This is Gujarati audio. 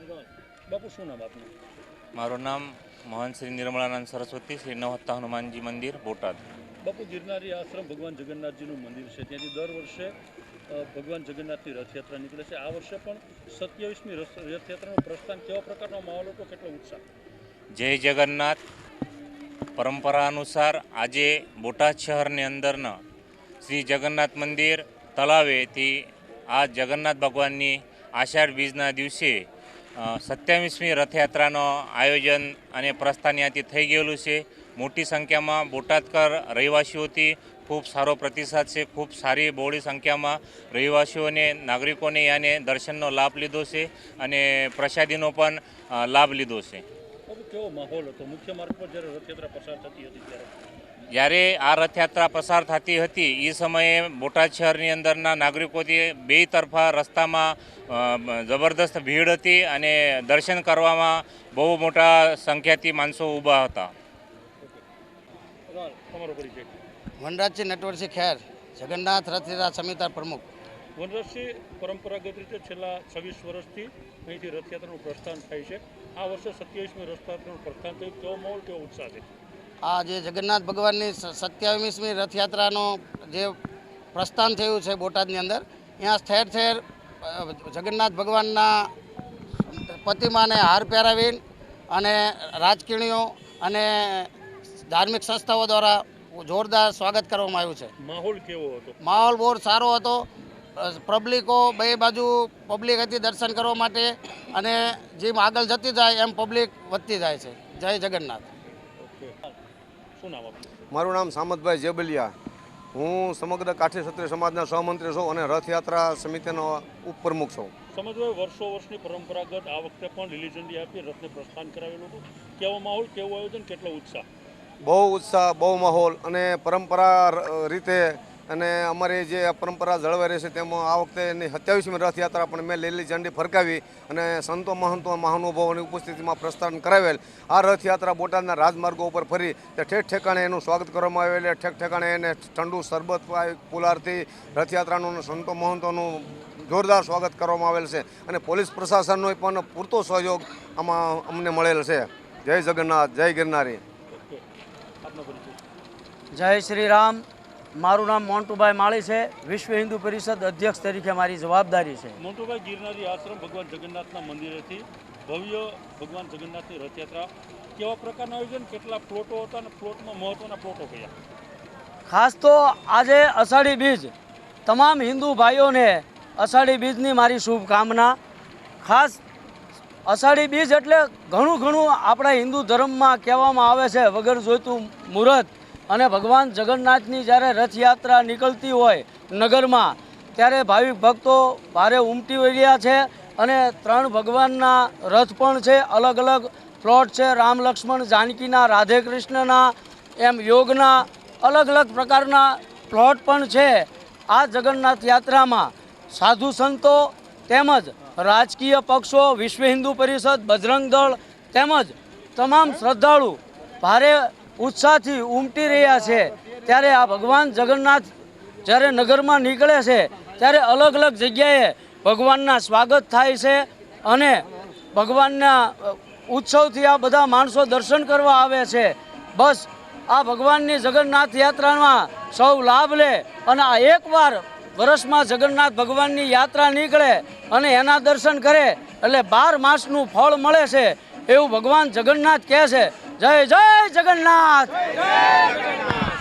બાપુ શું નામ આપનું? મારું નામ મોહન શ્રી નિર્મળાનંદ સરસ્વતી શ્રી નવહત્તા હનુમાનજી મંદિર બોટાદ. બાપુ, ગિરનારી આશ્રમ ભગવાન જગન્નાથજીનું મંદિર છે. ત્યાંથી દર વર્ષે ભગવાન જગન્નાથની રથયાત્રા નીકળે છે. આ વર્ષે પણ 27મી રથયાત્રાનું પ્રસ્થાન કેવા પ્રકારનો માહોલ હતો, કેટલો ઉત્સાહ? જય જગન્નાથ. પરંપરા અનુસાર આજે બોટાદ શહેરની અંદરના શ્રી જગન્નાથ મંદિર તળાવેથી આ જગન્નાથ ભગવાનની આષાઢ બીજના દિવસે 27મી રથયાત્રાનો આયોજન અને પ્રસ્થાન ત્યાંથી થઈ ગયેલું છે. મોટી સંખ્યામાં બોટાદકર રહેવાસીઓથી ખૂબ સારો પ્રતિસાદ છે. ખૂબ સારી બહોળી સંખ્યામાં રહેવાસીઓને નાગરિકોને યાને દર્શનનો લાભ લીધો છે અને પ્રસાદીનો પણ લાભ લીધો છે. કેવો માહોલ હતો મુખ્ય માર્ગ પર જ્યારે રથયાત્રા પસાર થતી હતી ત્યારે? જ્યારે આ રથયાત્રા પસાર થતી હતી એ સમયે બોટાદ શહેરની અંદરના નાગરિકોથી બે તરફા રસ્તામાં જબરદસ્ત ભીડ હતી અને દર્શન કરવામાં બહુ મોટા સંખ્યાથી માણસો ઊભા હતા. તમારો પરિચય? વનરાજસિંહ નટવરસિંહ ખેર, જગન્નાથ રથયાત્રા સમિતિના પ્રમુખ. વનરાજસિંહ, પરંપરાગત રીતે છેલ્લા 26 વર્ષથી અહીંથી રથયાત્રાનું પ્રસ્થાન થાય છે. આ વર્ષે 27મી રથયાત્રાનું પ્રસ્થાન થયું. કેવો માહોલ, કેવો ઉત્સાહ છે? આ જે જગન્નાથ ભગવાનની 27મી રથયાત્રાનો જે પ્રસ્થાન થયું છે બોટાદની અંદર, ત્યાં ઠેર ઠેર જગન્નાથ ભગવાનના પ્રતિમાને હાર પહેરાવી અને રાજકીણીઓ અને ધાર્મિક સંસ્થાઓ દ્વારા જોરદાર સ્વાગત કરવામાં આવ્યું છે. માહોલ કેવો હતો? માહોલ બહુ સારો હતો. પબ્લિકો બે બાજુ પબ્લિક હતી દર્શન કરવા માટે, અને જેમ આગળ જતી જાય એમ પબ્લિક વધતી જાય છે. જય જગન્નાથ. શું નામ આપનું? મારું નામ સામતભાઈ જેબલિયા. હું સમગ્ર કાઠી ક્ષત્રિય સમાજના સહમંત્રી છું અને રથયાત્રા સમિતિનો ઉપપ્રમુખ છું. સમજવાય વર્ષની પરંપરાગત આ વખતે પણ લીલી ઝંડી આપી રથને પ્રસ્થાન કરાવેલું હતું. કેવો માહોલ, કેવું આયોજન, કેટલો ઉત્સાહ? બહુ ઉત્સાહ, બહુ માહોલ અને પરંપરા રીતે અને અમારી જે પરંપરા જળવાઈ રહેશે તેમાં આ વખતે એની 27મી રથયાત્રા પણ મેં લીલી ઝંડી ફરકાવી અને સંતો મહંતો મહાનુભાવોની ઉપસ્થિતિમાં પ્રસ્થાન કરાવેલ. આ રથયાત્રા બોટાદના રાજમાર્ગો ઉપર ફરી તે ઠેક ઠેકાણે એનું સ્વાગત કરવામાં આવેલ. ઠેક ઠેકાણે એને ઠંડુ શરબત પુલારથી રથયાત્રાનું સંતો મહંતોનું જોરદાર સ્વાગત કરવામાં આવેલ છે અને પોલીસ પ્રશાસનનો પણ પૂરતો સહયોગ આમાં અમને મળેલ છે. જય જગન્નાથ, જય ગિરનારી. જય શ્રી રામ. મારું નામ મોન્ટુભાઈ માળી છે. વિશ્વ હિન્દુ પરિષદ અધ્યક્ષ તરીકે મારી જવાબદારી છે. મોન્ટુભાઈ, ગિરનારી આશ્રમ ભગવાન જગન્નાથના મંદિરેથી ભવ્ય ભગવાન જગન્નાથની રથયાત્રા, કેવા પ્રકારનું આયોજન, કેટલા પ્લોટો હતા અને પ્લોટમાં મહત્વના પ્લોટો કયા? ખાસ તો આજે અષાઢી બીજ, તમામ હિન્દુ ભાઈઓને અષાઢી બીજની મારી શુભકામના. ખાસ અષાઢી બીજ એટલે ઘણું આપણા હિન્દુ ધર્મમાં કહેવામાં આવે છે વગર જોઈતું મુહૂર્ત. અને ભગવાન જગન્નાથની જ્યારે રથયાત્રા નીકળતી હોય નગરમાં, ત્યારે ભાવિક ભક્તો ભારે ઉમટી વળ્યા છે અને 3 ભગવાનના રથ પણ છે. અલગ અલગ પ્લોટ છે, રામ લક્ષ્મણ જાનકીના, રાધે કૃષ્ણના, એમ યોગના અલગ અલગ પ્રકારના પ્લોટ પણ છે. આ જગન્નાથ યાત્રામાં સાધુ સંતો તેમજ રાજકીય પક્ષો, વિશ્વ હિન્દુ પરિષદ, બજરંગ દળ તેમજ તમામ શ્રદ્ધાળુ ભારે ઉત્સાહથી ઉમટી રહ્યા છે. ત્યારે આ ભગવાન જગન્નાથ જ્યારે નગરમાં નીકળે છે ત્યારે અલગ અલગ જગ્યાએ ભગવાનના સ્વાગત થાય છે અને ભગવાનના ઉત્સવથી આ બધા માણસો દર્શન કરવા આવે છે. બસ આ ભગવાનની જગન્નાથ યાત્રામાં સૌ લાભ લે અને આ એકવાર વર્ષમાં જગન્નાથ ભગવાનની યાત્રા નીકળે અને એના દર્શન કરે એટલે 12 માસનું ફળ મળે છે એવું ભગવાન જગન્નાથ કહે છે. જય જય જગન્નાથ.